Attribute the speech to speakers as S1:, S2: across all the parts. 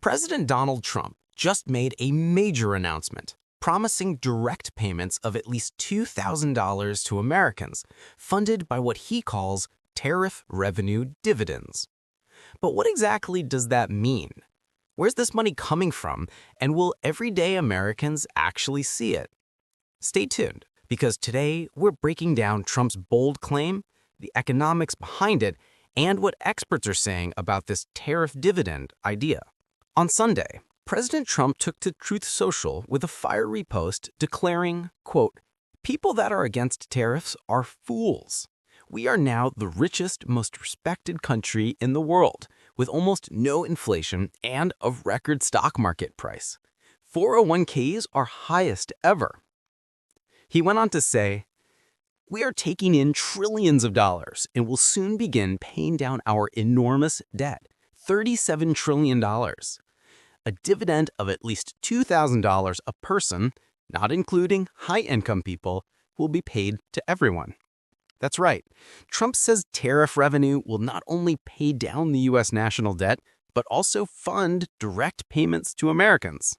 S1: President Donald Trump just made a major announcement, promising direct payments of at least $2,000 to Americans, funded by what he calls tariff revenue dividends. But what exactly does that mean? Where's this money coming from, and will everyday Americans actually see it? Stay tuned, because today we're breaking down Trump's bold claim, the economics behind it, and what experts are saying about this tariff dividend idea. On Sunday, President Trump took to Truth Social with a fiery post declaring, quote, "People that are against tariffs are fools. We are now the richest, most respected country in the world, with almost no inflation and a record stock market price. 401ks are highest ever." He went on to say, "We are taking in trillions of dollars and will soon begin paying down our enormous debt, $37 trillion. A dividend of at least $2,000 a person, not including high-income people, will be paid to everyone." That's right. Trump says tariff revenue will not only pay down the U.S. national debt, but also fund direct payments to Americans.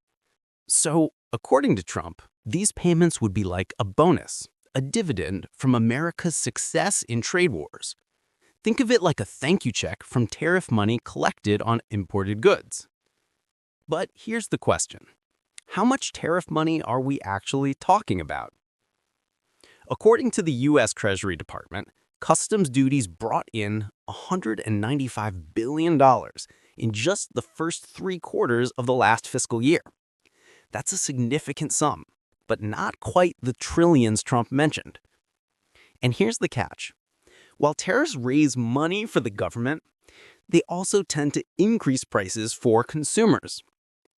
S1: So, according to Trump, these payments would be like a bonus, a dividend from America's success in trade wars. Think of it like a thank you check from tariff money collected on imported goods. But here's the question. How much tariff money are we actually talking about? According to the U.S. Treasury Department, customs duties brought in $195 billion in just the first 3 quarters of the last fiscal year. That's a significant sum, but not quite the trillions Trump mentioned. And here's the catch. While tariffs raise money for the government, they also tend to increase prices for consumers.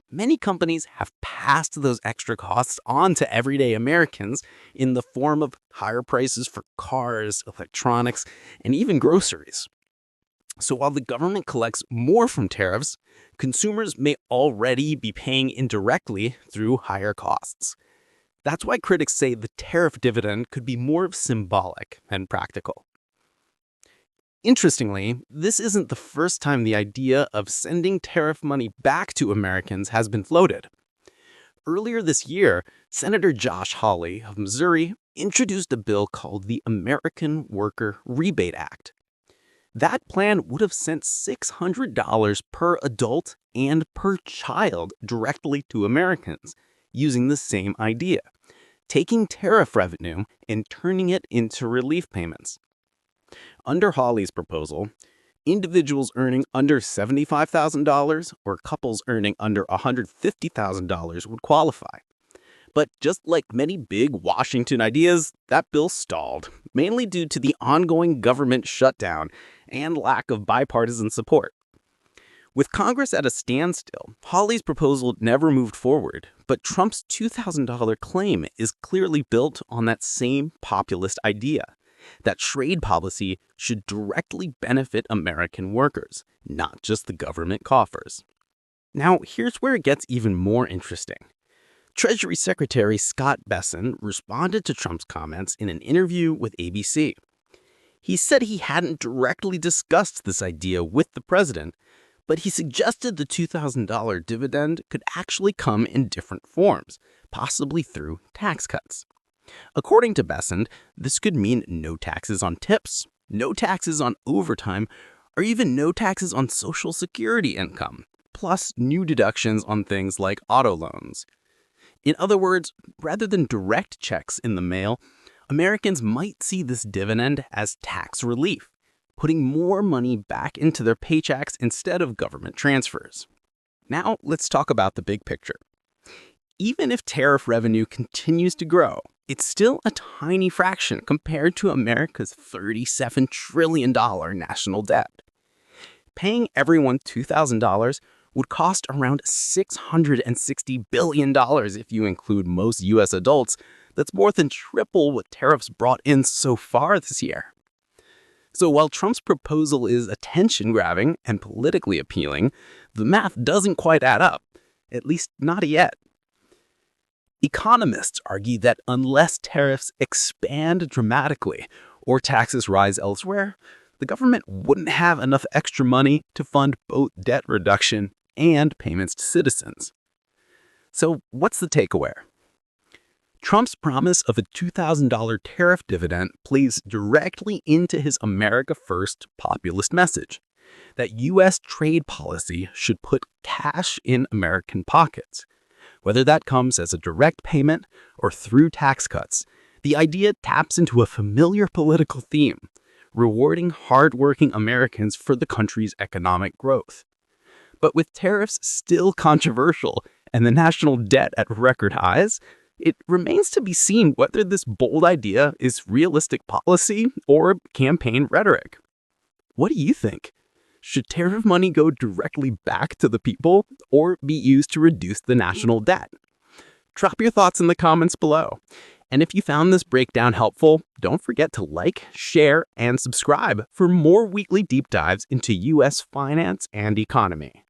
S1: Many companies have passed those extra costs on to everyday Americans in the form of higher prices for cars, electronics, and even groceries. So while the government collects more from tariffs, consumers may already be paying indirectly through higher costs. That's why critics say the tariff dividend could be more symbolic than practical. Interestingly, this isn't the first time the idea of sending tariff money back to Americans has been floated. Earlier this year, Senator Josh Hawley of Missouri introduced a bill called the American Worker Rebate Act. That plan would have sent $600 per adult and per child directly to Americans, using the same idea, taking tariff revenue and turning it into relief payments. Under Hawley's proposal, individuals earning under $75,000 or couples earning under $150,000 would qualify. But just like many big Washington ideas, that bill stalled, mainly due to the ongoing government shutdown and lack of bipartisan support. With Congress at a standstill, Hawley's proposal never moved forward, but Trump's $2,000 claim is clearly built on that same populist idea, that trade policy should directly benefit American workers, not just the government coffers. Now, here's where it gets even more interesting. Treasury Secretary Scott Bessent responded to Trump's comments in an interview with ABC. He said he hadn't directly discussed this idea with the president, but he suggested the $2,000 dividend could actually come in different forms, possibly through tax cuts. According to Bessent, this could mean no taxes on tips, no taxes on overtime, or even no taxes on Social Security income, plus new deductions on things like auto loans. In other words, rather than direct checks in the mail, Americans might see this dividend as tax relief, putting more money back into their paychecks instead of government transfers. Now, let's talk about the big picture. Even if tariff revenue continues to grow, it's still a tiny fraction compared to America's $37 trillion national debt. Paying everyone $2,000 would cost around $660 billion if you include most U.S. adults. That's more than triple what tariffs brought in so far this year. So while Trump's proposal is attention-grabbing and politically appealing, the math doesn't quite add up, at least not yet. Economists argue that unless tariffs expand dramatically or taxes rise elsewhere, the government wouldn't have enough extra money to fund both debt reduction
S2: and payments to citizens. So what's the takeaway? Trump's promise of a $2,000 tariff dividend plays directly into his America First populist message that U.S. trade policy should put cash in American pockets. Whether that comes as a direct payment or through tax cuts, the idea taps into a familiar political theme, rewarding hardworking Americans for the country's economic growth. But with tariffs still controversial and the national debt at record highs, it remains to be seen whether this bold idea is realistic policy or campaign rhetoric. What do you think? Should tariff money go directly back to the people or be used to reduce the national debt? Drop your thoughts in the comments below. And if you found this breakdown helpful, don't forget to like, share, and subscribe for more weekly deep dives into U.S. finance and economy.